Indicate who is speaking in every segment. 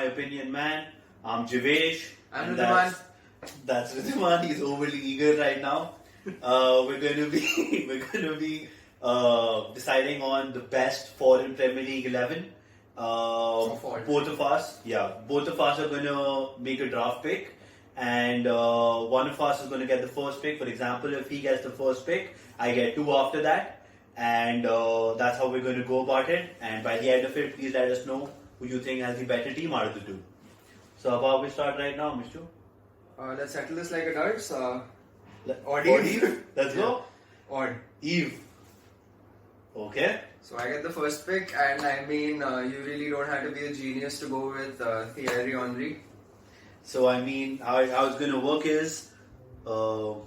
Speaker 1: my opinion man. I'm Jivesh.
Speaker 2: I'm
Speaker 1: and
Speaker 2: Ridhiman.
Speaker 1: That's Ridhiman. He's overly eager right now. We're going to be deciding on the best foreign Premier League 11. Both of us are going to make a draft pick, and one of us is going to get the first pick. For example, if he gets the first pick, I get two after that, and that's how we're going to go about it. And by the end of it, please let us know who you think has the better team out of the two. So how about we start right now, Mr.
Speaker 2: Let's settle this like adults.
Speaker 1: Odd Eve. Let's go.
Speaker 2: Odd.
Speaker 1: Eve. Okay.
Speaker 2: So I get the first pick, and I mean, you really don't have to be a genius to go with Thierry Henry.
Speaker 1: So I mean, how it's going to work is, Ridhiman's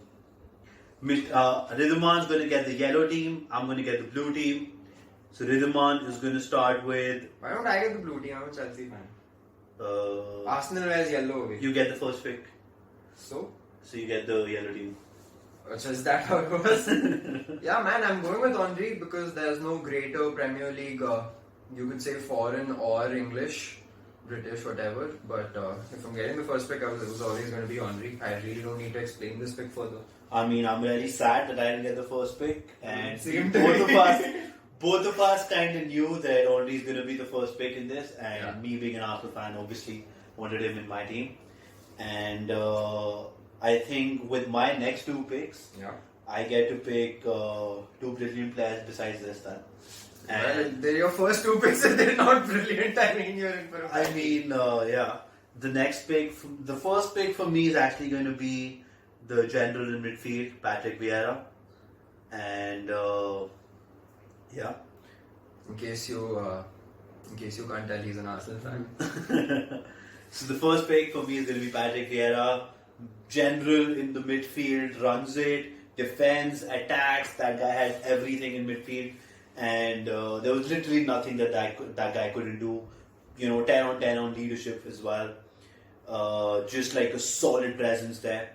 Speaker 1: going to get the yellow team. I'm going to get the blue team. So Ridhiman is going to start with.
Speaker 2: Why don't I get the blue team? I'm a Chelsea fan. Arsenal wears yellow away.
Speaker 1: You get the first pick.
Speaker 2: So
Speaker 1: you get the yellow team.
Speaker 2: Is that how it was? Yeah, man, I'm going with Henry because there's no greater Premier League, you could say foreign or English, British, whatever. But if I'm getting the first pick, it was always going to be Henry. I really don't need to explain this pick further.
Speaker 1: I mean, I'm really sad that I didn't get the first pick, and
Speaker 2: Same
Speaker 1: both of us kind of knew that Henry's going to be the first pick in this, and
Speaker 2: Yeah.
Speaker 1: me being an Arsenal fan, obviously wanted him in my team. And I think with my next two picks,
Speaker 2: Yeah.
Speaker 1: I get to pick two brilliant players besides this time.
Speaker 2: Well, they're your first two picks and they're not brilliant. I mean, you're in for a
Speaker 1: I mean, yeah. The next pick, the first pick for me is actually going to be the general in midfield, Patrick Vieira. And yeah.
Speaker 2: In case you can't tell, he's an Arsenal fan.
Speaker 1: So the first pick for me is going to be Patrick Vieira. General in the midfield, runs it, defends, attacks. That guy has everything in midfield, and there was literally nothing that guy couldn't do. 10 on 10 on leadership as well. Just like a solid presence there.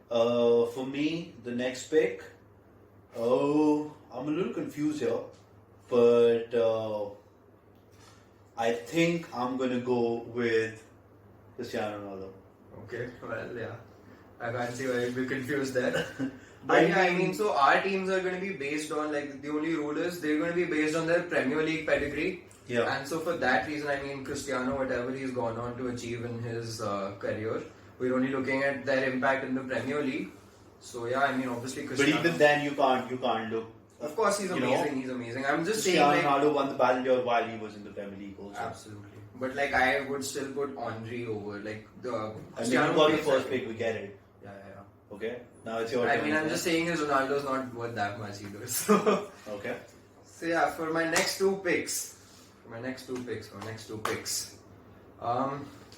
Speaker 1: For me, the next pick. I'm a little confused here, but I think I'm gonna go with Cristiano Ronaldo.
Speaker 2: Okay, well, yeah. I can't see why you'd be confused there.
Speaker 1: I
Speaker 2: But yeah, I
Speaker 1: mean-
Speaker 2: mean, so our teams are going to be based on, like, the only rule is they're going to be based on their Premier League pedigree.
Speaker 1: Yeah.
Speaker 2: And so for that reason, I mean, Cristiano, whatever he's gone on to achieve in his career, we're only looking at their impact in the Premier League. So yeah, I mean, obviously
Speaker 1: But
Speaker 2: Cristiano.
Speaker 1: even then, you can't look.
Speaker 2: Of course, he's
Speaker 1: you know,
Speaker 2: amazing. He's amazing. I'm just saying,
Speaker 1: Cristiano
Speaker 2: like,
Speaker 1: Ronaldo won the Ballon d'Or while he was in the Premier League also.
Speaker 2: absolutely. But like, I would still put Henry over like the.
Speaker 1: And if you
Speaker 2: Cristiano
Speaker 1: got the
Speaker 2: plays
Speaker 1: first
Speaker 2: like-
Speaker 1: pick, we get it.
Speaker 2: Yeah.
Speaker 1: Okay. Now it's your
Speaker 2: I
Speaker 1: turn.
Speaker 2: mean, I'm just saying, is Ronaldo's not worth that much either. So.
Speaker 1: Okay.
Speaker 2: So yeah, for my next two picks,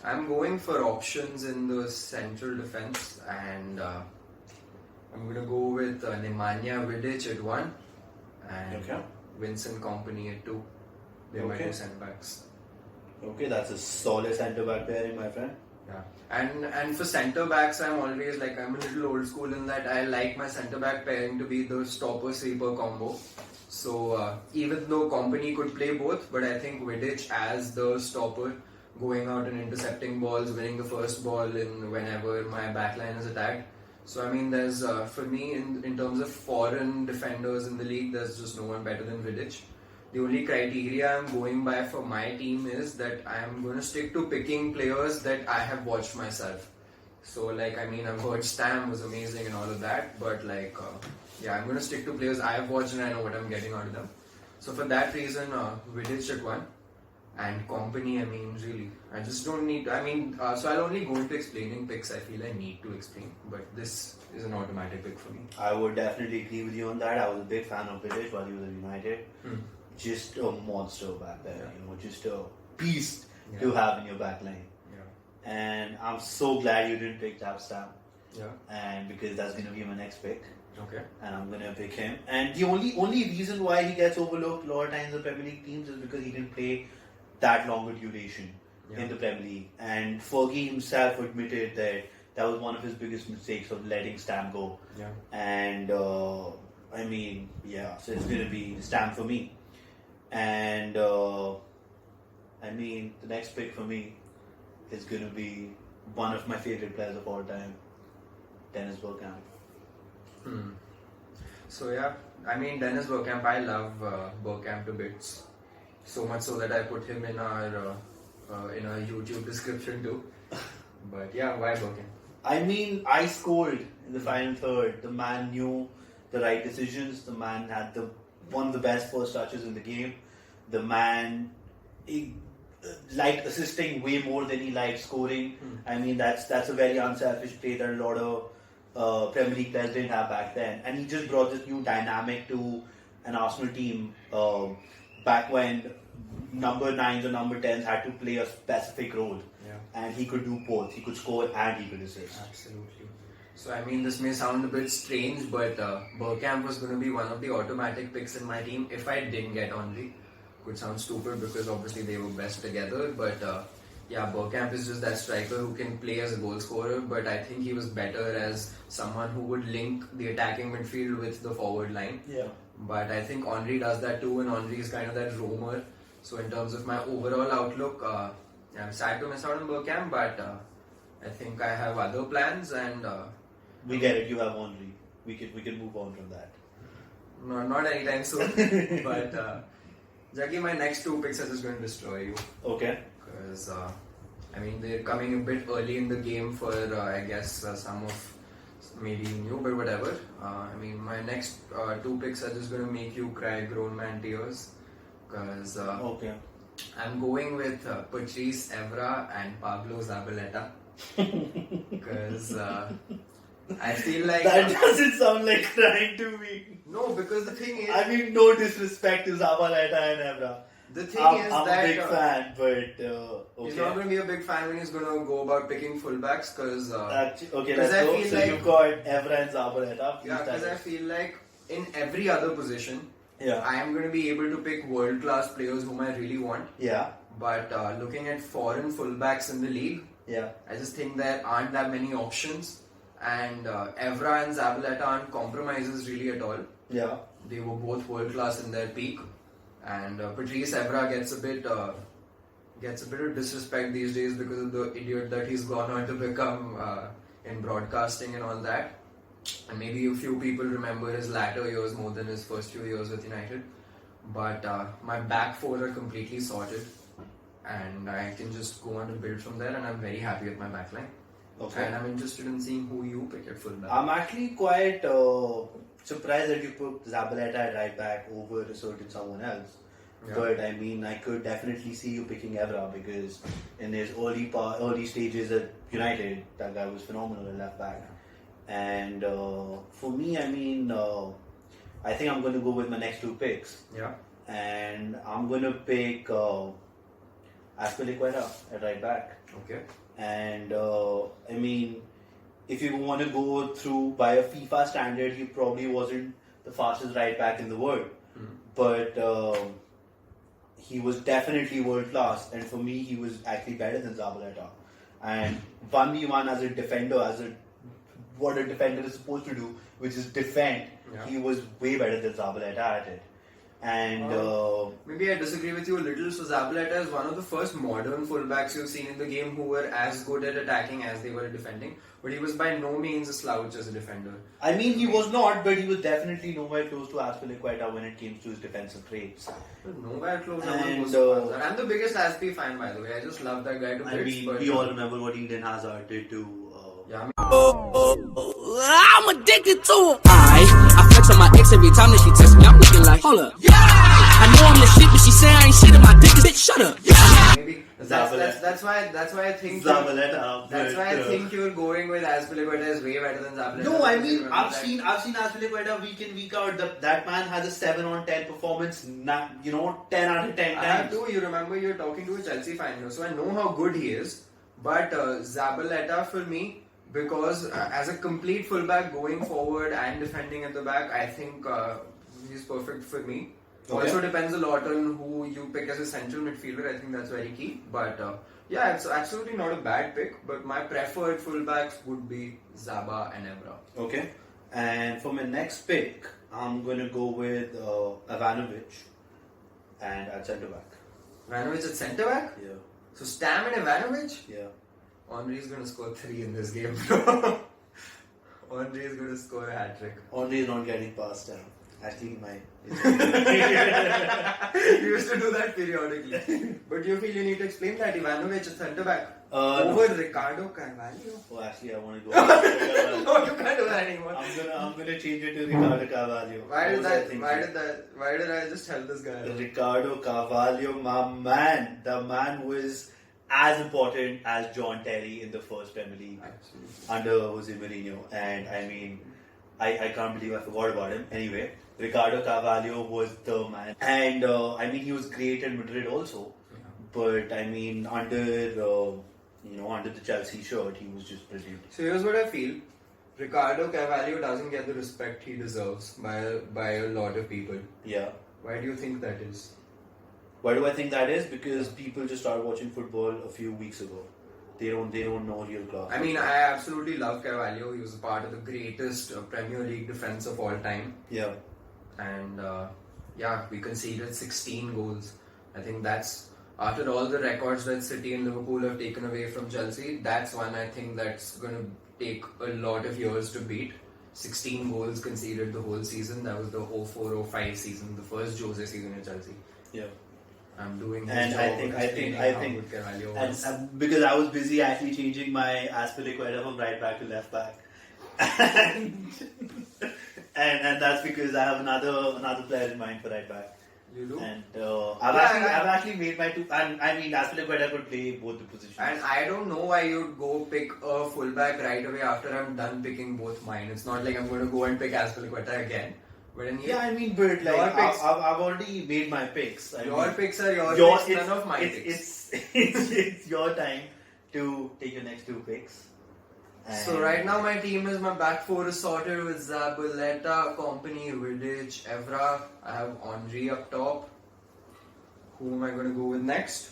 Speaker 2: I'm going for options in the central defense, and I'm gonna go with Nemanja Vidic at 1 and
Speaker 1: Okay.
Speaker 2: Vincent Kompany at 2. They're my
Speaker 1: Okay.
Speaker 2: two centre backs.
Speaker 1: Okay, that's a solid centre back pairing, my friend.
Speaker 2: Yeah, and for centre backs, I'm always like, I'm a little old school in that I like my centre back pairing to be the stopper sweeper combo. So even though Kompany could play both, but I think Vidic as the stopper, going out and intercepting balls, winning the first ball in whenever my backline is attacked. So I mean, there's for me in terms of foreign defenders in the league, there's just no one better than Vidic. The only criteria I'm going by for my team is that I'm going to stick to picking players that I have watched myself. So like, I mean, I've heard Stam was amazing and all of that, but like, yeah, I'm going to stick to players I have watched and I know what I'm getting out of them. So for that reason, Vidic at 1 and Kompany, I mean, really, I just don't need to, I mean, so I'll only go into explaining picks I feel I need to explain, but this is an automatic pick for me.
Speaker 1: I would definitely agree with you on that. I was a big fan of British while he was at United. Just a monster back there, just a beast to have in your back line.
Speaker 2: Yeah.
Speaker 1: And I'm so glad you didn't pick Jaap Stam.
Speaker 2: Yeah.
Speaker 1: And because that's going to be my next pick.
Speaker 2: Okay.
Speaker 1: And I'm going to pick him. And the only reason why he gets overlooked a lot of times in the Premier League teams is because he didn't play that longer duration in the Premier League. And Fergie himself admitted that was one of his biggest mistakes of letting Stam go.
Speaker 2: Yeah.
Speaker 1: And I mean, yeah, so it's going to be Stam for me. And I mean, the next pick for me is going to be one of my favorite players of all time, Dennis Bergkamp.
Speaker 2: So yeah, I mean Dennis Bergkamp, I love Bergkamp to bits. So much so that I put him in our YouTube description too. But yeah, why Bergkamp?
Speaker 1: I mean, I scored in the final third. The man knew the right decisions. The man had one of the best first touches in the game. The man he liked assisting way more than he liked scoring. I mean, that's a very unselfish play that a lot of Premier League players didn't have back then. And he just brought this new dynamic to an Arsenal team back when number 9s or number 10s had to play a specific role.
Speaker 2: Yeah.
Speaker 1: And he could do both. He could score and he could assist.
Speaker 2: Absolutely. So I mean, this may sound a bit strange, but Bergkamp was going to be one of the automatic picks in my team if I didn't get Henry. Could sound stupid because obviously they were best together, but yeah, Bergkamp is just that striker who can play as a goal scorer, but I think he was better as someone who would link the attacking midfield with the forward line.
Speaker 1: Yeah.
Speaker 2: But I think Henry does that too, and Henry is kind of that roamer. So in terms of my overall outlook, I'm sad to miss out on Bergkamp, but I think I have other plans, and
Speaker 1: We get it. You have Henry. We can move on from that.
Speaker 2: not anytime soon. But Jackie, my next two picks are just going to destroy you.
Speaker 1: Okay.
Speaker 2: Because I mean they're coming a bit early in the game for I guess some of maybe new, but whatever. I mean my next two picks are just going to make you cry grown man tears. Because
Speaker 1: Okay.
Speaker 2: I'm going with Patrice Evra and Pablo Zabaleta. Because I feel like
Speaker 1: That doesn't sound like crying to me.
Speaker 2: no, because the thing is,
Speaker 1: I mean, no disrespect to Zabaleta and Evra.
Speaker 2: the thing is
Speaker 1: I'm
Speaker 2: that
Speaker 1: a big fan, but
Speaker 2: he's not
Speaker 1: okay.
Speaker 2: going to be a big fan when he's going to go about picking fullbacks. Because
Speaker 1: Okay,
Speaker 2: because
Speaker 1: let's
Speaker 2: I
Speaker 1: go.
Speaker 2: feel
Speaker 1: So
Speaker 2: like-
Speaker 1: you've got Evra and Zabaleta. Please
Speaker 2: yeah,
Speaker 1: tell
Speaker 2: because I
Speaker 1: us.
Speaker 2: feel like in every other position,
Speaker 1: Yeah.
Speaker 2: I am going to be able to pick world class players whom I really want.
Speaker 1: Yeah.
Speaker 2: But looking at foreign fullbacks in the league,
Speaker 1: Yeah.
Speaker 2: I just think there aren't that many options. And Evra and Zabaleta aren't compromises really at all.
Speaker 1: Yeah.
Speaker 2: They were both world class in their peak. And Patrice Evra gets a bit of disrespect these days because of the idiot that he's gone on to become in broadcasting and all that. And maybe a few people remember his latter years more than his first few years with United. But my back four are completely sorted. And I can just go on to build from there, and I'm very happy with my backline.
Speaker 1: Okay.
Speaker 2: And I'm interested in seeing who you pick at fullback.
Speaker 1: I'm actually quite surprised that you put Zabaleta at right back over a certain someone else.
Speaker 2: Yeah.
Speaker 1: But I mean, I could definitely see you picking Evra because in his early stages at United, that guy was phenomenal at left back. And for me, I mean, I think I'm going to go with my next two picks.
Speaker 2: Yeah.
Speaker 1: And I'm going to pick Azpilicueta at right back.
Speaker 2: Okay.
Speaker 1: And I mean, if you want to go through by a FIFA standard, he probably wasn't the fastest right back in the world, but he was definitely world class. And for me, he was actually better than Zabaleta. And 1v1 as a defender, what a defender is supposed to do, which is defend.
Speaker 2: Yeah.
Speaker 1: He was way better than Zabaleta at it. And
Speaker 2: Maybe I disagree with you a little. So Zabaleta is one of the first modern fullbacks you've seen in the game who were as good at attacking as they were at defending. But he was by no means a slouch as a defender.
Speaker 1: I mean, he was not, but he was definitely nowhere close to Azpilicueta when it came to his defensive traits.
Speaker 2: Nowhere close.
Speaker 1: And,
Speaker 2: I'm the biggest Aspi fan, by the way. I just love that guy to bits.
Speaker 1: I mean,
Speaker 2: but,
Speaker 1: we all remember what Eden Hazard did to.
Speaker 2: yeah, I mean,
Speaker 3: I'm addicted to him. I flex on my ex every time that she text me. I'm looking like, hold up. I know I'm the shit, but she say I ain't shit and my dick is bitch. Shut up.
Speaker 2: maybe that's why I think
Speaker 1: Zabaleta.
Speaker 2: that's why I think you're going with Azpilicueta is way better than Zabaleta.
Speaker 1: No, I
Speaker 2: Because
Speaker 1: mean,
Speaker 2: remember
Speaker 1: I've
Speaker 2: that-
Speaker 1: seen Azpilicueta week in, week out. That man has a 7 on 10 performance. 10 out of 10
Speaker 2: I have
Speaker 1: times.
Speaker 2: to. You remember you're talking to a Chelsea fan here, so I know how good he is. But Zabaleta for me, because as a complete fullback going forward and defending at the back, I think he's perfect for me.
Speaker 1: Okay.
Speaker 2: Also depends a lot on who you pick as a central midfielder. I think that's very key. But yeah, it's absolutely not a bad pick. But my preferred fullbacks would be Zaba and Evra.
Speaker 1: Okay. And for my next pick, I'm going to go with Ivanovic and at centre back.
Speaker 2: Ivanovic at centre back.
Speaker 1: Yeah.
Speaker 2: So Stam and Ivanovic.
Speaker 1: Yeah.
Speaker 2: Henry's gonna score 3 in this game. Henry's gonna score a hat trick.
Speaker 1: Henry is not getting past him. Actually, he might.
Speaker 2: You used to do that periodically. But you feel you need to explain that Ivanovic is centre back
Speaker 1: No.
Speaker 2: over Ricardo Carvalho.
Speaker 1: Oh, actually, I want to go.
Speaker 2: No, you can't do that anymore.
Speaker 1: I'm gonna change it to Ricardo Carvalho.
Speaker 2: Why did
Speaker 1: What was I
Speaker 2: that?
Speaker 1: thinking?
Speaker 2: Why did I just help this guy?
Speaker 1: Ricardo Carvalho, my man. The man was as important as John Terry in the first Premier League
Speaker 2: Absolutely.
Speaker 1: under Jose Mourinho. And I mean, I can't believe I forgot about him. Anyway, Ricardo Carvalho was the man. And I mean, he was great at Madrid also.
Speaker 2: Yeah.
Speaker 1: But I mean, under the Chelsea shirt, he was just brilliant.
Speaker 2: So here's what I feel. Ricardo Carvalho doesn't get the respect he deserves by a lot of people.
Speaker 1: Yeah.
Speaker 2: Why do you think that is?
Speaker 1: Why do I think that is? Because people just started watching football a few weeks ago. They don't know real class.
Speaker 2: I mean, I absolutely love Carvalho. He was a part of the greatest Premier League defense of all time.
Speaker 1: Yeah.
Speaker 2: And we conceded 16 goals. I think that's, after all the records that City and Liverpool have taken away from Chelsea, that's one I think that's going to take a lot of years to beat. 16 goals conceded the whole season. That was the 04-05 season, the first Jose season in Chelsea.
Speaker 1: Yeah.
Speaker 2: I'm doing his
Speaker 1: And
Speaker 2: job
Speaker 1: I
Speaker 2: of
Speaker 1: think
Speaker 2: explaining how good Carvalho was.
Speaker 1: and because I was busy actually changing my Aspilicueta from right back to left back, and that's because I have another player in mind for right back.
Speaker 2: You do?
Speaker 1: And I've actually made my two. And I mean, Aspilicueta could play both the positions.
Speaker 2: And I don't know why you'd go pick a fullback right away after I'm done picking both mine. It's not like I'm going to go and pick Aspilicueta again. But in here,
Speaker 1: yeah, I mean, but like
Speaker 2: Your picks.
Speaker 1: I've already made my picks.
Speaker 2: your picks are your picks, none of my picks.
Speaker 1: It's your time to take your next two picks.
Speaker 2: So
Speaker 1: And-
Speaker 2: right now my team is my back four is sorted with Zabaleta, Company, Vidic, Evra. I have Henry up top. Who am I going to go with next?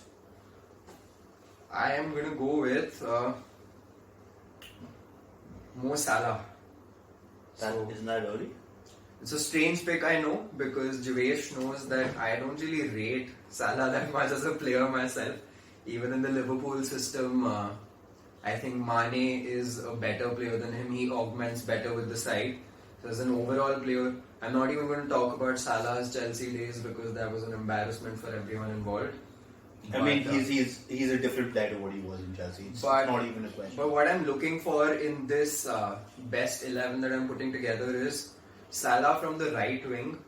Speaker 2: I am going to go with Mo Salah.
Speaker 1: Isn't that early?
Speaker 2: It's a strange pick, I know, because Javesh knows that I don't really rate Salah that much as a player myself. Even in the Liverpool system, I think Mane is a better player than him. He augments better with the side. So as an overall player, I'm not even going to talk about Salah's Chelsea days because that was an embarrassment for everyone involved.
Speaker 1: I mean, he's a different player to what he was in Chelsea. It's not even a question.
Speaker 2: But what I'm looking for in this best 11 that I'm putting together is Salah from the right wing.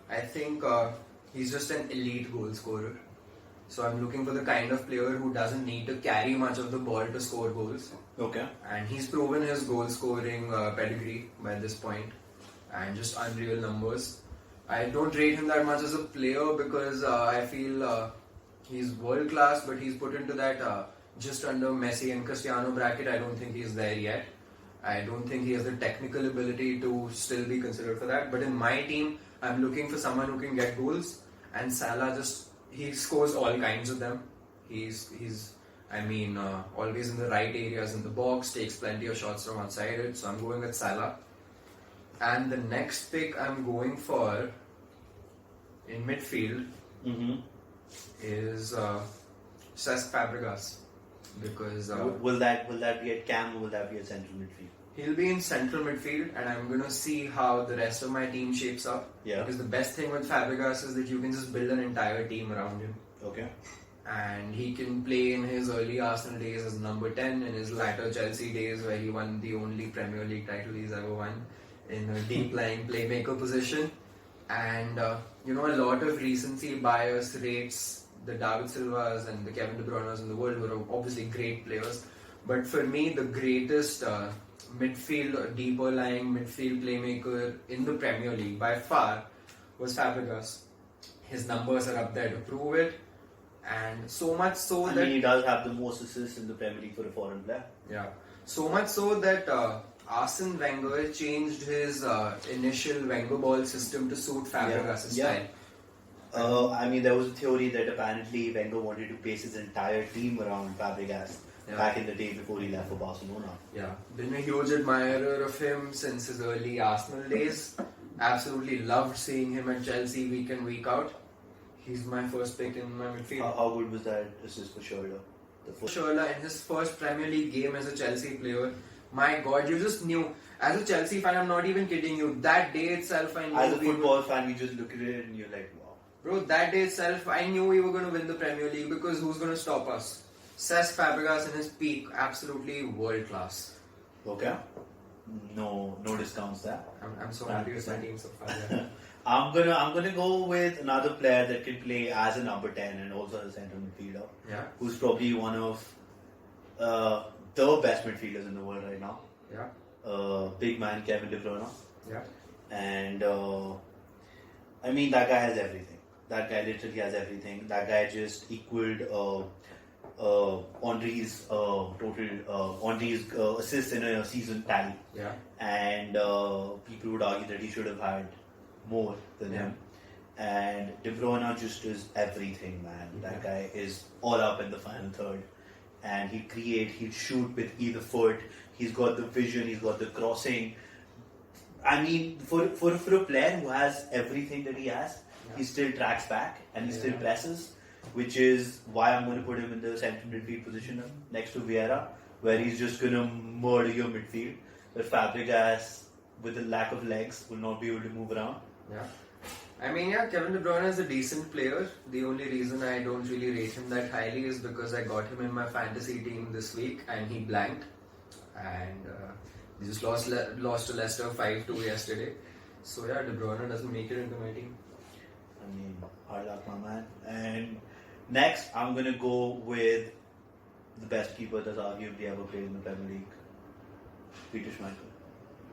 Speaker 2: I think he's just an elite goal scorer. So I'm looking for the kind of player who doesn't need to carry much of the ball to score goals.
Speaker 1: Okay.
Speaker 2: And he's proven his goal scoring pedigree by this point and just unreal numbers. I don't rate him that much as a player because I feel he's world class, but he's put into that just under Messi and Cristiano bracket. I don't think he's there yet. I don't think he has the technical ability to still be considered for that. But in my team, I'm looking for someone who can get goals, and Salah he scores all kinds of them. He's always in the right areas in the box, takes plenty of shots from outside it. So I'm going with Salah. And the next pick I'm going for in midfield is Cesc Fabregas. Because
Speaker 1: will that be at Cam or will that be at central midfield?
Speaker 2: he'll be in central midfield, and I'm gonna see how the rest of my team shapes up.
Speaker 1: Yeah.
Speaker 2: Because the best thing with Fabregas is that you can just build an entire team around him.
Speaker 1: Okay.
Speaker 2: And he can play in his early Arsenal days as number 10, in his latter Chelsea days where he won the only Premier League title he's ever won in a deep lying playmaker position. And a lot of recency bias rates the David Silvas and the Kevin De Bruynes in the world, who are obviously great players. But for me, the greatest deeper lying midfield playmaker in the Premier League by far was Fabregas. His numbers are up there to prove it. And so much so
Speaker 1: I
Speaker 2: that
Speaker 1: mean, he does have the most assists in the Premier League for a foreign player.
Speaker 2: Yeah. So much so that Arsene Wenger changed his initial Wenger ball system to suit Fabregas' style.
Speaker 1: I mean, there was a theory that apparently Wenger wanted to base his entire team around Fabregas back in the day before he left for Barcelona.
Speaker 2: Yeah. Been a huge admirer of him since his early Arsenal days. Absolutely loved seeing him at Chelsea week in, week out. He's my first pick in my midfield.
Speaker 1: How good was that assist for shoulder
Speaker 2: Schürrle in his first Premier League game as a Chelsea player, my God, you just knew. As a Chelsea fan, I'm not even kidding you. That day itself, I knew.
Speaker 1: As a football fan, you just look at it and you're like, wow.
Speaker 2: Bro, that day itself, I knew we were going to win the Premier League because who's going to stop us? Cesc Fabregas in his peak, absolutely world class.
Speaker 1: Okay. No discounts there.
Speaker 2: I'm so happy with my team so far. Yeah.
Speaker 1: I'm gonna go with another player that can play as a number 10 and also as a central midfielder.
Speaker 2: Yeah.
Speaker 1: Who's probably one of the best midfielders in the world right now.
Speaker 2: Yeah.
Speaker 1: Big man Kevin De Bruyne.
Speaker 2: Yeah.
Speaker 1: And I mean, that guy has everything. That guy literally has everything. That guy just equaled Henry's Henry's assists in a season tally.
Speaker 2: Yeah.
Speaker 1: And people would argue that he should have had more than him. And De Bruyne just is everything, man. That guy is all up in the final third. And he'd create, he'd shoot with either foot. He's got the vision, he's got the crossing. I mean, for a player who has everything that he has, he still tracks back and he still presses, which is why I'm going to put him in the central midfield position next to Vieira, where he's just going to murder your midfield. But Fabregas, with a lack of legs, will not be able to move around.
Speaker 2: Yeah. I mean, Kevin De Bruyne is a decent player. The only reason I don't really rate him that highly is because I got him in my fantasy team this week and he blanked. And he just lost to Leicester 5-2 yesterday. So De Bruyne doesn't make it into my team.
Speaker 1: I mean, hard luck, my man. And next, I'm going to go with the best keeper that's arguably ever played in the Premier League, Peter Schmeichel.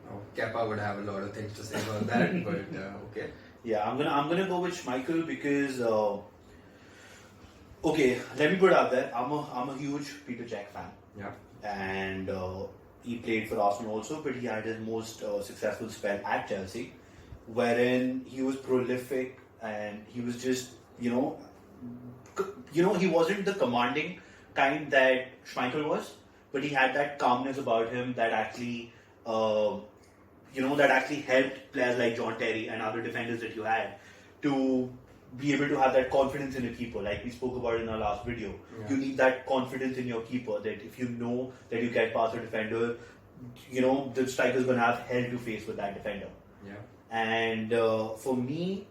Speaker 2: Oh, Kepa would have a lot of things to say about that, but okay.
Speaker 1: Yeah, I'm gonna go with Schmeichel because okay, let me put it out there. I'm a huge Peter Cech fan.
Speaker 2: Yeah.
Speaker 1: And he played for Arsenal also, but he had his most successful spell at Chelsea, wherein he was prolific and he was just he wasn't the commanding kind that Schmeichel was, but he had that calmness about him that actually that actually helped players like John Terry and other defenders that you had to be able to have that confidence in a keeper, like we spoke about in our last video.
Speaker 2: Yeah.
Speaker 1: You need that confidence in your keeper that if you know that you get past a defender, the striker's going to have hell to face with that defender.
Speaker 2: Yeah.
Speaker 1: And for me,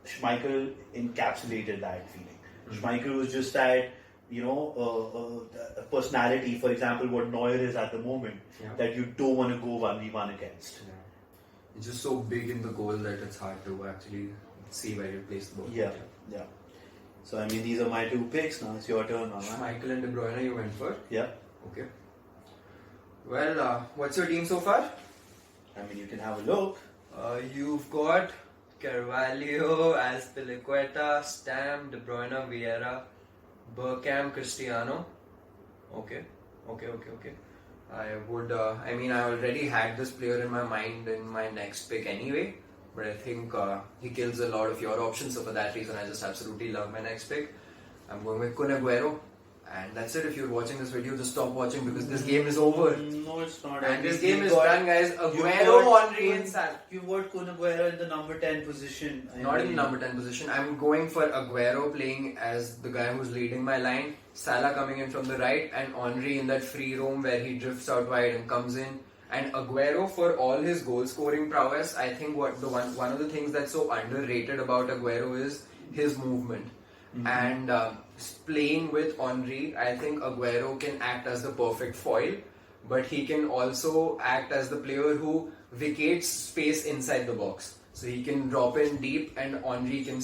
Speaker 1: Schmeichel encapsulated that feeling.
Speaker 2: Mm-hmm.
Speaker 1: Schmeichel was just that, a personality, for example, what Neuer is at the moment, that you don't want to go 1v1 against.
Speaker 2: Yeah. It's just so big in the goal that it's hard to actually see where you place the ball.
Speaker 1: Yeah. So, I mean, these are my two picks. Now it's your turn, man.
Speaker 2: Schmeichel and De Bruyne you went for?
Speaker 1: Yeah.
Speaker 2: Okay. Well, what's your team so far?
Speaker 1: I mean, you can have a look.
Speaker 2: You've got Carvalho, Azpilicueta, Stam, De Bruyne, Vieira, Bergkamp, Cristiano. Okay. I already had this player in my mind in my next pick anyway, but I think he kills a lot of your options, so for that reason I just absolutely love my next pick. I'm going with Kun Aguero, and that's it. If you're watching this video, just stop watching because this game is over.
Speaker 1: No, it's not.
Speaker 2: And this game is done, guys. Aguero, Henry and Salah.
Speaker 1: You've got Kun Aguero in the number 10 position.
Speaker 2: Not in the number 10 position. I'm going for Aguero playing as the guy who's leading my line. Salah coming in from the right and Henry in that free roam where he drifts out wide and comes in. And Aguero, for all his goal scoring prowess, I think one of the things that's so underrated about Aguero is his movement. Mm-hmm. And playing with Henry, I think Aguero can act as the perfect foil, but he can also act as the player who vacates space inside the box. So he can drop in deep and Henry can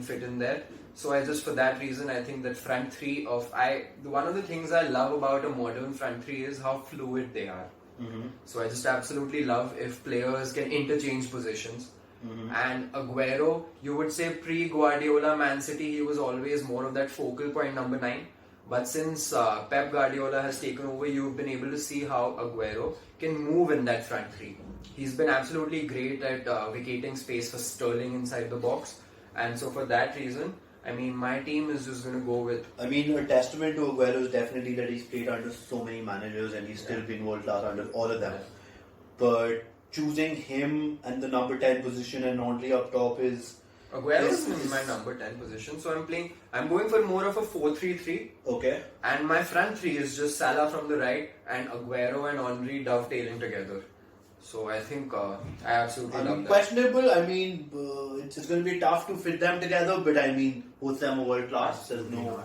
Speaker 2: fit in there. So for that reason, I think that front three one of the things I love about a modern front three is how fluid they are. Mm-hmm. So I just absolutely love if players can interchange positions. Mm-hmm. And Aguero, you would say pre-Guardiola Man City, he was always more of that focal point number 9. But since Pep Guardiola has taken over, you've been able to see how Aguero can move in that front three. He's been absolutely great at vacating space for Sterling inside the box. And so for that reason, I mean, my team is just going to go with...
Speaker 1: I mean, a testament to Aguero is definitely that he's played under so many managers and he's still been world class under all of them. Yeah. But choosing him and the number 10 position and Henry up top is...
Speaker 2: Aguero is in my number 10 position, so I'm going for more of a 4-3-3.
Speaker 1: Okay.
Speaker 2: And my front three is just Salah from the right and Aguero and Henry dovetailing together. So I think I absolutely love that.
Speaker 1: Questionable. I mean, it's going to be tough to fit them together, but I mean, both of them are world class. There's no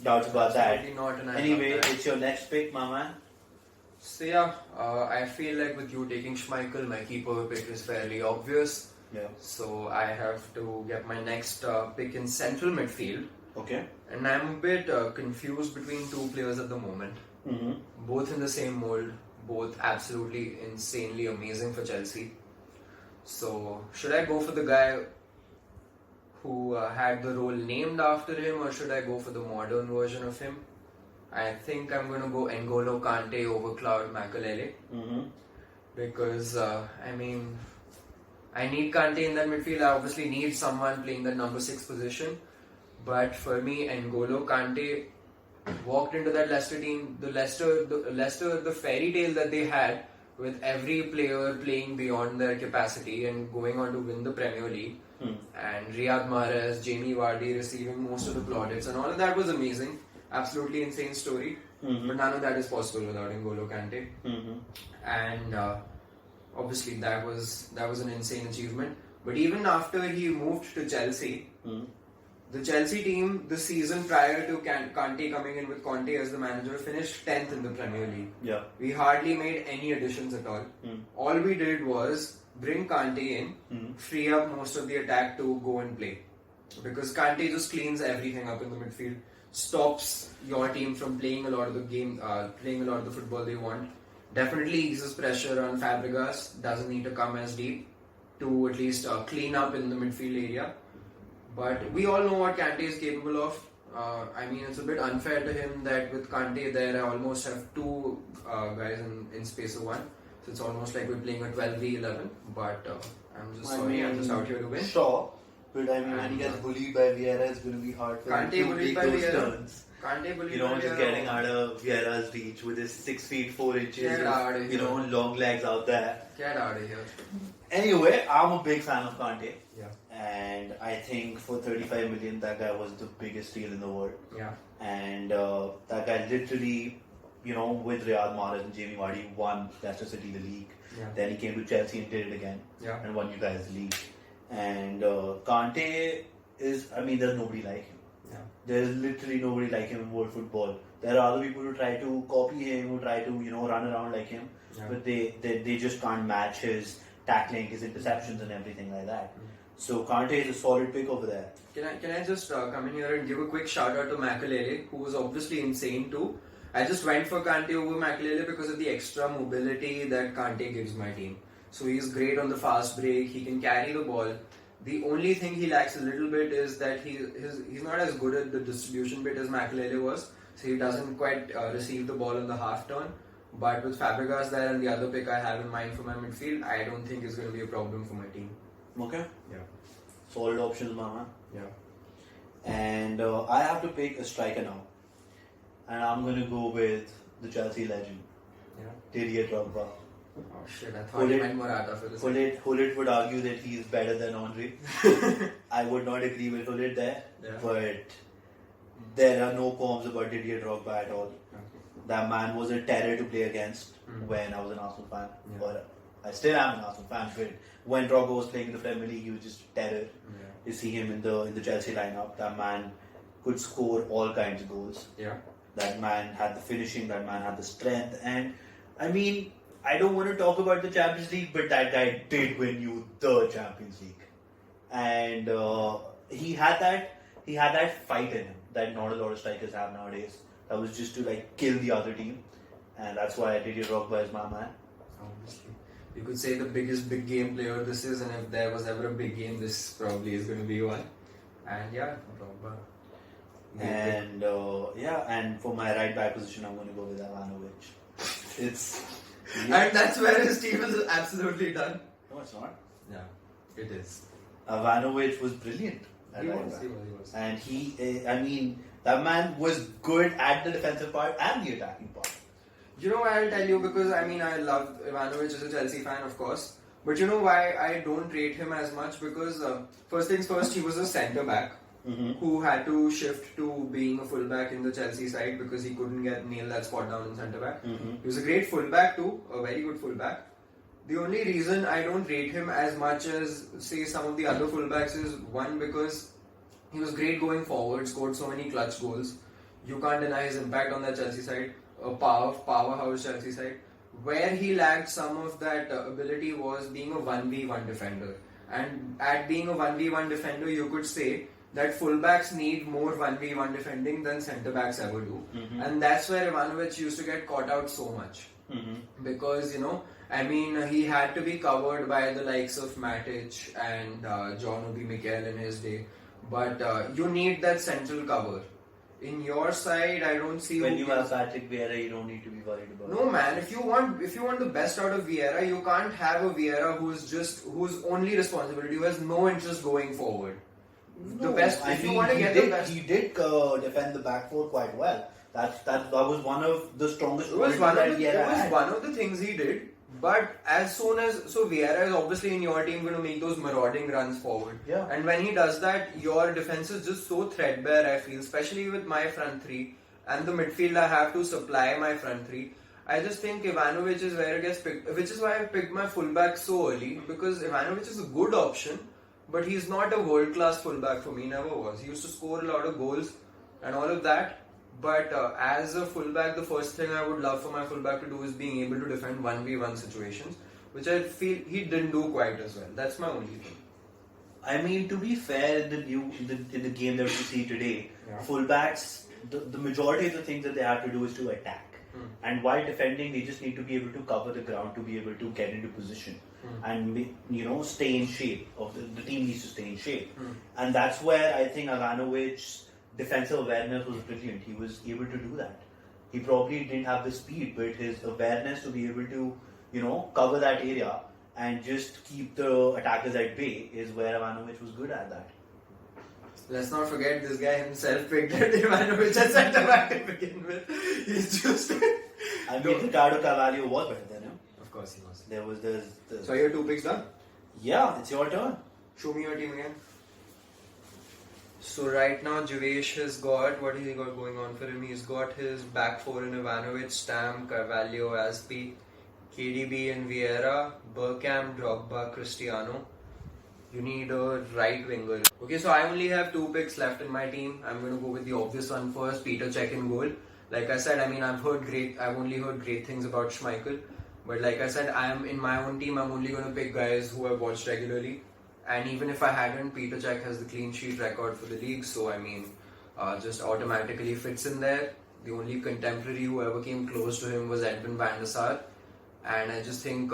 Speaker 1: doubts about that.
Speaker 2: Absolutely not, and I
Speaker 1: Anyway,
Speaker 2: love that.
Speaker 1: it's your next pick, my man.
Speaker 2: So yeah, I feel like with you taking Schmeichel, my keeper pick is fairly obvious.
Speaker 1: Yeah.
Speaker 2: So I have to get my next pick in central midfield.
Speaker 1: Okay.
Speaker 2: And I'm a bit confused between two players at the moment.
Speaker 1: Mm-hmm.
Speaker 2: Both in the same mold, both absolutely insanely amazing for Chelsea. So should I go for the guy who had the role named after him, or should I go for the modern version of him? I think I'm going to go N'Golo Kante over Claude Makelele.
Speaker 1: Mm-hmm.
Speaker 2: Because, I mean, I need Kante in that midfield. I obviously need someone playing the number 6 position. But for me, N'Golo Kante walked into that Leicester team. The fairy tale that they had with every player playing beyond their capacity and going on to win the Premier League. And Riyad Mahrez, Jamie Vardy receiving most of the plaudits and all of that was amazing. Absolutely insane story. But none of that is possible without N'Golo Kante. And obviously that was an insane achievement. But even after he moved to Chelsea, the Chelsea team the season prior to Kante coming in with Conte as the manager finished 10th in the Premier League.
Speaker 1: Yeah.
Speaker 2: We hardly made any additions at all. All we did was bring Kante in, free up most of the attack to go and play. Because Kante just cleans everything up in the midfield, stops your team from playing a lot of the game, playing a lot of the football they want. Definitely eases pressure on Fabregas, doesn't need to come as deep to at least clean up in the midfield area. But we all know what Kante is capable of. I mean, it's a bit unfair to him that with Kante there, I almost have two guys in space of one. So it's almost like we're playing a 12v11. But I'm just I'm just out here to win.
Speaker 1: Sure. But I mean, when he gets bullied by Vieira, it's going to be hard for him
Speaker 2: Kante
Speaker 1: to
Speaker 2: bullied
Speaker 1: take
Speaker 2: by
Speaker 1: those
Speaker 2: Vieira.
Speaker 1: turns.
Speaker 2: Kante bullied
Speaker 1: You know,
Speaker 2: by
Speaker 1: just
Speaker 2: Vieira.
Speaker 1: getting out of Vieira's reach with his 6 feet 4 inches,
Speaker 2: Get out of
Speaker 1: you
Speaker 2: here.
Speaker 1: know, long legs out there.
Speaker 2: Get out of here.
Speaker 1: Anyway, I'm a big fan of Kante.
Speaker 2: Yeah.
Speaker 1: And I think for 35 million, that guy was the biggest steal in the world.
Speaker 2: Yeah.
Speaker 1: And that guy literally, you know, with Riyad Mahrez and Jamie Vardy, won Leicester City the league.
Speaker 2: Yeah.
Speaker 1: Then he came to Chelsea and did it again.
Speaker 2: Yeah.
Speaker 1: And won you guys the league. And Kante is, I mean, there's nobody like him.
Speaker 2: Yeah.
Speaker 1: There's literally nobody like him in world football. There are other people who try to copy him, who try to, you know, run around like him.
Speaker 2: Yeah.
Speaker 1: But they just can't match his tackling, his interceptions and everything like that. So Kante is a solid pick over there.
Speaker 2: Can I just come in here and give a quick shout out to Makelele, who was obviously insane too. I just went for Kante over Makelele because of the extra mobility that Kante gives my team. So he's great on the fast break, he can carry the ball. The only thing he lacks a little bit is that he's not as good at the distribution bit as Makelele was. So he doesn't quite receive the ball in the half turn. But with Fabregas there and the other pick I have in mind for my midfield, I don't think it's going to be a problem for my team.
Speaker 1: Okay?
Speaker 2: Yeah.
Speaker 1: Solid options, mama.
Speaker 2: Yeah.
Speaker 1: And I have to pick a striker now. And I'm going to go with the Chelsea legend,
Speaker 2: Yeah.
Speaker 1: Didier Drogba.
Speaker 2: Oh shit, I thought you meant Morata for this.
Speaker 1: Hullet would argue that he's better than Henry. I would not agree with Hullet there.
Speaker 2: Yeah.
Speaker 1: But there are no qualms about Didier Drogba at all.
Speaker 2: Okay.
Speaker 1: That man was a terror to play against when I was an Arsenal fan. But I still am an Arsenal fan. But when Drogba was playing in the Premier League, he was just terror.
Speaker 2: Yeah.
Speaker 1: You see him in the Chelsea lineup. That man could score all kinds of goals.
Speaker 2: Yeah.
Speaker 1: That man had the finishing. That man had the strength. And I mean, I don't want to talk about the Champions League, but that guy did win you the Champions League. And he had that fight in him that not a lot of strikers have nowadays. That was just to like kill the other team, and that's why Didier Drogba is my man.
Speaker 2: Obviously. You could say the biggest big game player this is, and if there was ever a big game, this probably is going to be one. And yeah, Drogba.
Speaker 1: And and for my right back position, I'm going to go with Ivanovic. It's
Speaker 2: And that's where his team is absolutely done.
Speaker 1: no, it's not.
Speaker 2: Yeah, it is.
Speaker 1: Ivanovic was brilliant at
Speaker 2: He
Speaker 1: right
Speaker 2: was,
Speaker 1: back.
Speaker 2: he was.
Speaker 1: And I mean, that man was good at the defensive part and the attacking part.
Speaker 2: You know, I'll tell you because I mean, I love Ivanovic as a Chelsea fan, of course. But you know why I don't rate him as much? Because first things first, he was a centre back who had to shift to being a fullback in the Chelsea side because he couldn't nail that spot down in centre back. He was a great fullback too, a very good fullback. The only reason I don't rate him as much as say some of the other fullbacks is one, because he was great going forward, scored so many clutch goals. You can't deny his impact on that Chelsea side, a powerhouse Chelsea side. Where he lacked some of that ability was being a 1v1 defender. And at being a 1v1 defender, you could say that fullbacks need more 1v1 defending than centre backs ever do. And that's where Ivanovic used to get caught out so much. Because, he had to be covered by the likes of Matic and John Obi Mikel in his day. But you need that central cover. In your side, I don't see.
Speaker 1: When you have Patrick Vieira, you don't need to be worried about.
Speaker 2: No, man. If you want the best out of Vieira, you can't have a Vieira whose only responsibility, who has no interest going forward.
Speaker 4: No,
Speaker 2: the best. If you want to get the best,
Speaker 4: he did defend the back four quite well. That was one of the strongest.
Speaker 2: It was one of the things he did. But as soon as Vieira is obviously in your team going to make those marauding runs forward.
Speaker 4: Yeah.
Speaker 2: And when he does that, your defense is just so threadbare, I feel, especially with my front three and the midfield I have to supply my front three. I just think Ivanovic is where it gets picked, which is why I picked my fullback so early, because Ivanovic is a good option, but he's not a world-class fullback for me, never was. He used to score a lot of goals and all of that. But as a fullback, the first thing I would love for my fullback to do is being able to defend 1v1 situations, which I feel he didn't do quite as well. That's my only thing.
Speaker 1: I mean, to be fair, in the game that we see today, fullbacks, the majority of the things that they have to do is to attack. And while defending, they just need to be able to cover the ground to be able to get into position and stay in shape. The team needs to stay in shape, and that's where I think Ivanovic defensive awareness was brilliant. He was able to do that. He probably didn't have the speed, but his awareness to be able to, cover that area and just keep the attackers at bay is where Ivanovic was good at that.
Speaker 2: Let's not forget this guy himself picked Ivanovic as centre back to begin with. He's just.
Speaker 1: I mean, Ricardo Carvalho was better than him.
Speaker 2: Of course he was.
Speaker 1: There was the.
Speaker 2: So your 2 picks done?
Speaker 1: Yeah, it's your turn.
Speaker 2: Show me your team again. So right now Javesh has got, what has he got going on for him? He's got his back four in Ivanovic, Stam, Carvalho, Aspi, KDB and Vieira, Bergkamp, Drogba, Cristiano. You need a right winger. Okay, so I only have 2 picks left in my team. I'm going to go with the obvious one first, Peter Cech in goal. Like I said, I've only heard great things about Schmeichel. But like I said, in my own team, I'm only going to pick guys who I've watched regularly. And even if I hadn't, Peter Cech has the clean sheet record for the league, so just automatically fits in there. The only contemporary who ever came close to him was Edwin van der Sar, and I just think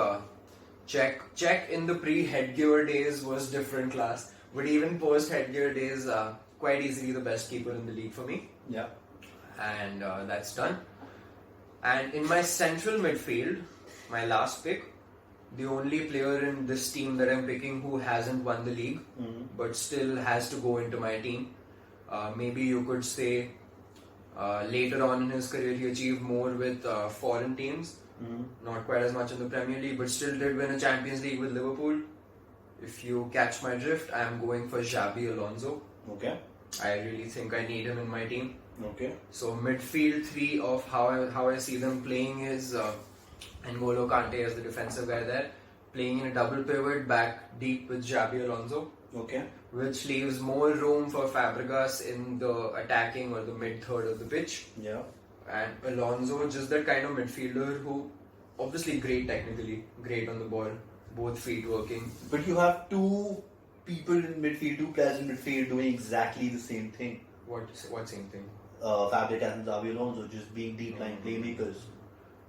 Speaker 2: Cech in the pre-Headgear days was different class, but even post-Headgear days, quite easily the best keeper in the league for me.
Speaker 1: Yeah.
Speaker 2: And that's done. And in my central midfield, my last pick, the only player in this team that I'm picking who hasn't won the league but still has to go into my team. Maybe you could say later on in his career he achieved more with foreign teams, not quite as much in the Premier League, but still did win a Champions League with Liverpool. If you catch my drift, I am going for Xabi Alonso.
Speaker 1: Okay.
Speaker 2: I really think I need him in my team.
Speaker 1: Okay.
Speaker 2: So midfield 3 of how I see them playing is N'Golo Kante as the defensive guy there, playing in a double pivot back deep with Xabi Alonso.
Speaker 1: Okay.
Speaker 2: Which leaves more room for Fabregas in the attacking or the mid third of the pitch.
Speaker 1: Yeah.
Speaker 2: And Alonso, just that kind of midfielder who, obviously great technically, great on the ball, both feet working.
Speaker 1: But you have 2 people in midfield, 2 players in midfield doing exactly the same thing.
Speaker 2: What same thing?
Speaker 1: Fabregas and Xabi Alonso just being deep line playmakers.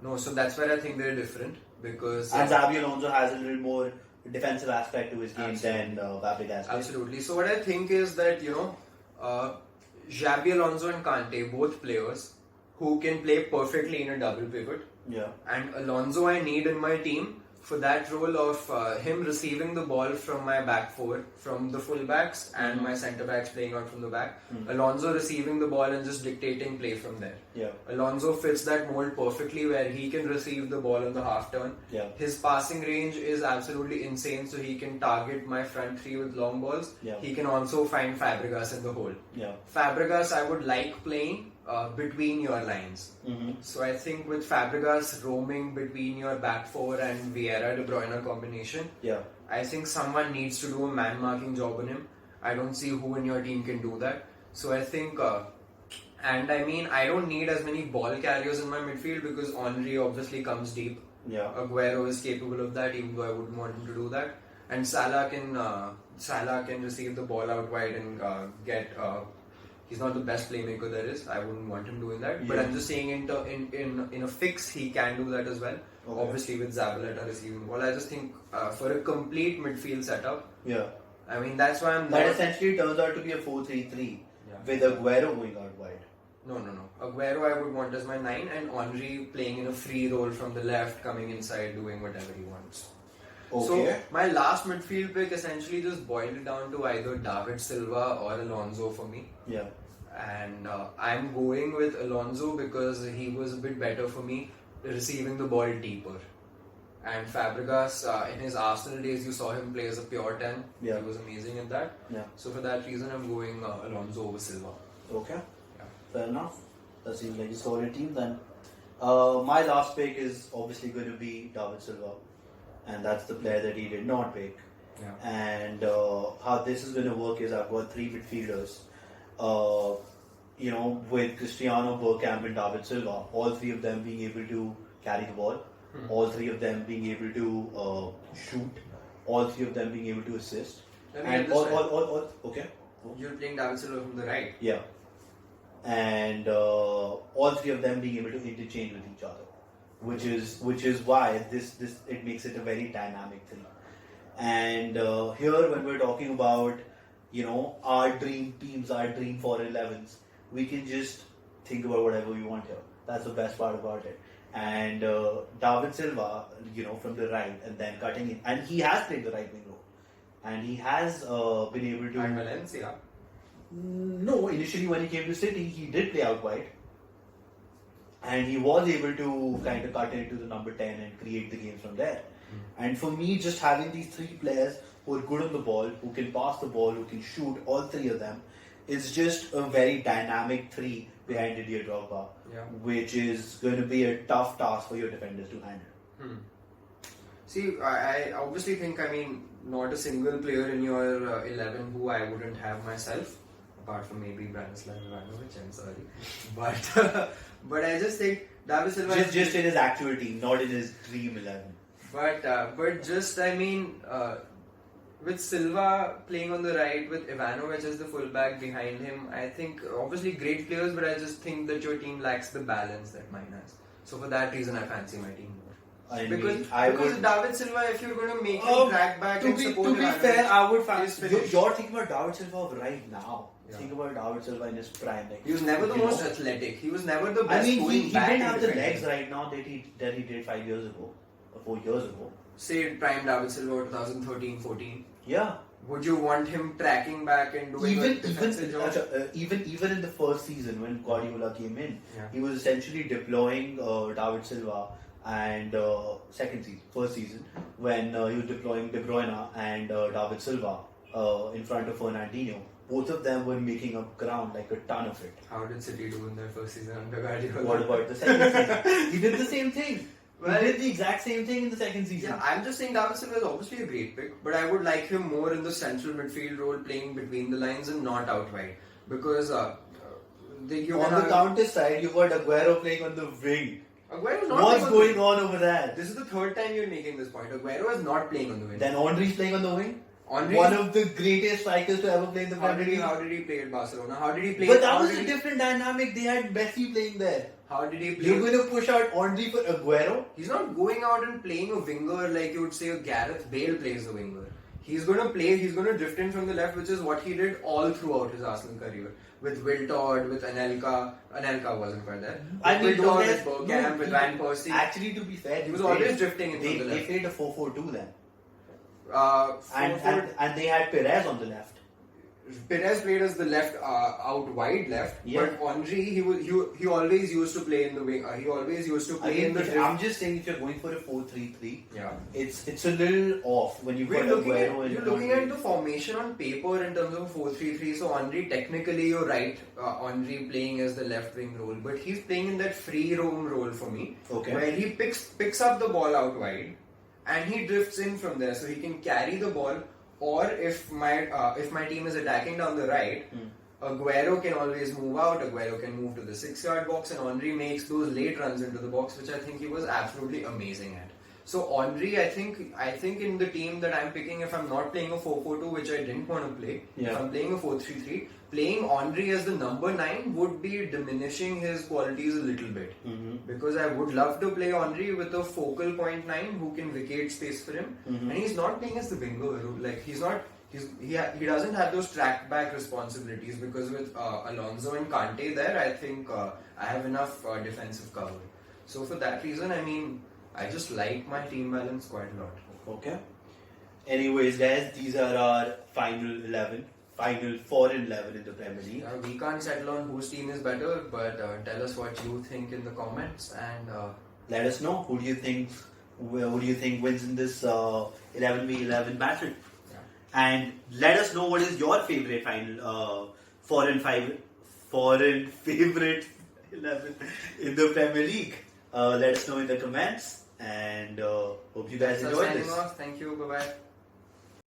Speaker 2: No, so that's where I think they're different because.
Speaker 1: And Xabi Alonso has a little more defensive aspect to his game than Fabregas.
Speaker 2: Absolutely. So what I think is that Xabi Alonso and Kante, both players who can play perfectly in a double pivot.
Speaker 1: Yeah.
Speaker 2: And Alonso I need in my team for that role of him receiving the ball from my back four, from the fullbacks and my centre backs playing out from the back. Alonso receiving the ball and just dictating play from there.
Speaker 1: Yeah.
Speaker 2: Alonso fits that mold perfectly where he can receive the ball on the half turn.
Speaker 1: Yeah.
Speaker 2: His passing range is absolutely insane, so he can target my front three with long balls.
Speaker 1: Yeah.
Speaker 2: He can also find Fabregas in the hole.
Speaker 1: Yeah.
Speaker 2: Fabregas I would like playing between your lines. So I think with Fabregas roaming between your back four and Vieira De Bruyne combination,
Speaker 1: Yeah.
Speaker 2: I think someone needs to do a man marking job on him. I don't see who in your team can do that. So I think, and I mean, I don't need as many ball carriers in my midfield because Henry obviously comes deep.
Speaker 1: Yeah.
Speaker 2: Aguero is capable of that, even though I wouldn't want him to do that. And Salah can receive the ball out wide and get. He's not the best playmaker there is. I wouldn't want him doing that. But
Speaker 1: Yeah.
Speaker 2: I'm just saying in a fix, he can do that as well.
Speaker 1: Okay.
Speaker 2: Obviously with Zabaleta receiving the ball. I just think for a complete midfield setup,
Speaker 1: Yeah.
Speaker 2: I mean, that's why I'm
Speaker 1: That
Speaker 2: not...
Speaker 1: essentially turns out to be a 4-3-3
Speaker 2: Yeah.
Speaker 1: with Aguero going out wide.
Speaker 2: No. Aguero I would want as my 9 and Henry playing in a free role from the left, coming inside, doing whatever he wants.
Speaker 1: Okay.
Speaker 2: So my last midfield pick essentially just boiled it down to either David Silva or Alonso for me.
Speaker 1: Yeah.
Speaker 2: And I'm going with Alonso because he was a bit better for me receiving the ball deeper. And Fabregas, in his Arsenal days, you saw him play as a pure 10.
Speaker 1: Yeah.
Speaker 2: He was amazing at that.
Speaker 1: Yeah.
Speaker 2: So for that reason, I'm going Alonso over Silva.
Speaker 1: Okay.
Speaker 2: Yeah.
Speaker 1: Fair enough. That seems like a solid team then. My last pick is obviously going to be David Silva. And that's the player that he did not pick.
Speaker 2: Yeah.
Speaker 1: And how this is going to work is I've got 3 midfielders. With Cristiano, Bergkamp and David Silva, all 3 of them being able to carry the ball, all 3 of them being able to shoot, all 3 of them being able to assist.
Speaker 2: Let me
Speaker 1: And
Speaker 2: understand.
Speaker 1: okay.
Speaker 2: You're playing David Silva from the right.
Speaker 1: Yeah. And all 3 of them being able to interchange with each other, which is why this it makes it a very dynamic thing. And here when we're talking about our dream teams, our dream 4-11s, we can just think about whatever we want here. That's the best part about it. And David Silva, from the right and then cutting in, and he has played the right wing role, and he has been able to.
Speaker 2: And Valencia.
Speaker 1: No, initially when he came to City, he did play out wide. And he was able to kind of cut into the number 10 and create the games from there. And for me, just having these 3 players who are good on the ball, who can pass the ball, who can shoot, all 3 of them, is just a very dynamic 3 behind Didier Drogba, which is going to be a tough task for your defenders to handle.
Speaker 2: See, I obviously think, not a single player in your 11 who I wouldn't have myself, apart from maybe Branislav Ivanovic, I'm sorry. But I just think David Silva...
Speaker 1: Just in his actual team, not in his dream 11.
Speaker 2: But just, with Silva playing on the right, with Ivanovic as the fullback behind him, I think obviously great players, but I just think that your team lacks the balance that mine has. So for that reason, I fancy my team more. Because David Silva, if you're going to make him track back and support
Speaker 1: to be
Speaker 2: Ivanovic,
Speaker 1: fair, I would fancy.
Speaker 2: finished.
Speaker 1: You're thinking about David Silva right now.
Speaker 2: Yeah.
Speaker 1: Think about David Silva in his prime. Like,
Speaker 2: he was never the most athletic. He was never the best
Speaker 1: he
Speaker 2: going back
Speaker 1: didn't
Speaker 2: in
Speaker 1: have the
Speaker 2: defending.
Speaker 1: legs right now that he did 5 years ago, or 4 years ago.
Speaker 2: Say prime David Silva 2013-14.
Speaker 1: Yeah.
Speaker 2: Would you want him tracking back and doing a defensive job?
Speaker 1: Even in the first season when Guardiola came in, he was essentially deploying David Silva, and first season when he was deploying De Bruyne and David Silva in front of Fernandinho. Both of them were making up ground, like a ton of it.
Speaker 2: How did City do in their first season under Guardiola?
Speaker 1: What about the second season? He did the same thing.
Speaker 2: Well,
Speaker 1: he did the exact same thing in the second season.
Speaker 2: Yeah, I'm just saying David Silva is obviously a great pick, but I would like him more in the central midfield role, playing between the lines and not out wide. Because
Speaker 1: on the counter side, you've got Aguero playing on the wing.
Speaker 2: Aguero is not
Speaker 1: What's
Speaker 2: playing
Speaker 1: going on over there?
Speaker 2: This is the third time you're making this point. Aguero is not playing on the wing.
Speaker 1: Then Henry's playing on the wing.
Speaker 2: Henry,
Speaker 1: One of the greatest strikers to ever play in the Premier League.
Speaker 2: how did he play at Barcelona? How did he play?
Speaker 1: But that was a different dynamic. They had Messi playing there.
Speaker 2: How did he play?
Speaker 1: You're going to push out Henry for Aguero?
Speaker 2: He's not going out and playing a winger like you would say a Gareth Bale plays a winger. He's going to drift in from the left, which is what he did all throughout his Arsenal career. With Wiltord, with Anelka wasn't quite there.
Speaker 1: I mean,
Speaker 2: Wiltord, with Bergkamp, with Van Persie.
Speaker 1: Actually, to be fair,
Speaker 2: He was always drifting in
Speaker 1: they,
Speaker 2: from the
Speaker 1: they
Speaker 2: left.
Speaker 1: played a 4-4-2 then.
Speaker 2: 4-4.
Speaker 1: And they had Perez on the left.
Speaker 2: Perez played as the left, out wide left,
Speaker 1: Yeah.
Speaker 2: but Henry he always used to play in the wing. He always used to play in the drift.
Speaker 1: I'm just saying, if you're going for a 4-3-3,
Speaker 2: Yeah.
Speaker 1: it's a little off when you've got
Speaker 2: You're looking
Speaker 1: Aguero
Speaker 2: at the formation on paper in terms of 4-3-3. So Henry, technically you're right. Henry playing as the left wing role, but he's playing in that free roam role for me,
Speaker 1: Okay.
Speaker 2: where he picks up the ball out wide, and he drifts in from there, so he can carry the ball. Or if my team is attacking down the right, Aguero can always move out. Aguero can move to the 6-yard box, and Henry makes those late runs into the box, which I think he was absolutely amazing at. So Henry, I think in the team that I'm picking, if I'm not playing a 4-4-2, which I didn't want to play, if I'm playing a 4-3-3, playing Henry as the number 9 would be diminishing his qualities a little bit. Because I would love to play Henry with a focal point 9 who can vacate space for him, and he's not playing as the winger. Like he doesn't have those track back responsibilities, because with Alonso and Kante there, I think I have enough defensive cover. So for that reason, I mean, I just like my team balance quite a lot.
Speaker 1: Okay. Anyways, guys, these are our final 11. Final 4-11 in the Premier League.
Speaker 2: We can't settle on whose team is better, but tell us what you think in the comments, and
Speaker 1: Let us know who do you think wins in this 11v11 battle.
Speaker 2: yeah.
Speaker 1: And let us know what is your favorite final 4 and favorite 11 in the Premier League. Let us know in the comments, and hope you guys
Speaker 2: So
Speaker 1: enjoyed
Speaker 2: signing
Speaker 1: this.
Speaker 2: off. Thank you. Bye bye.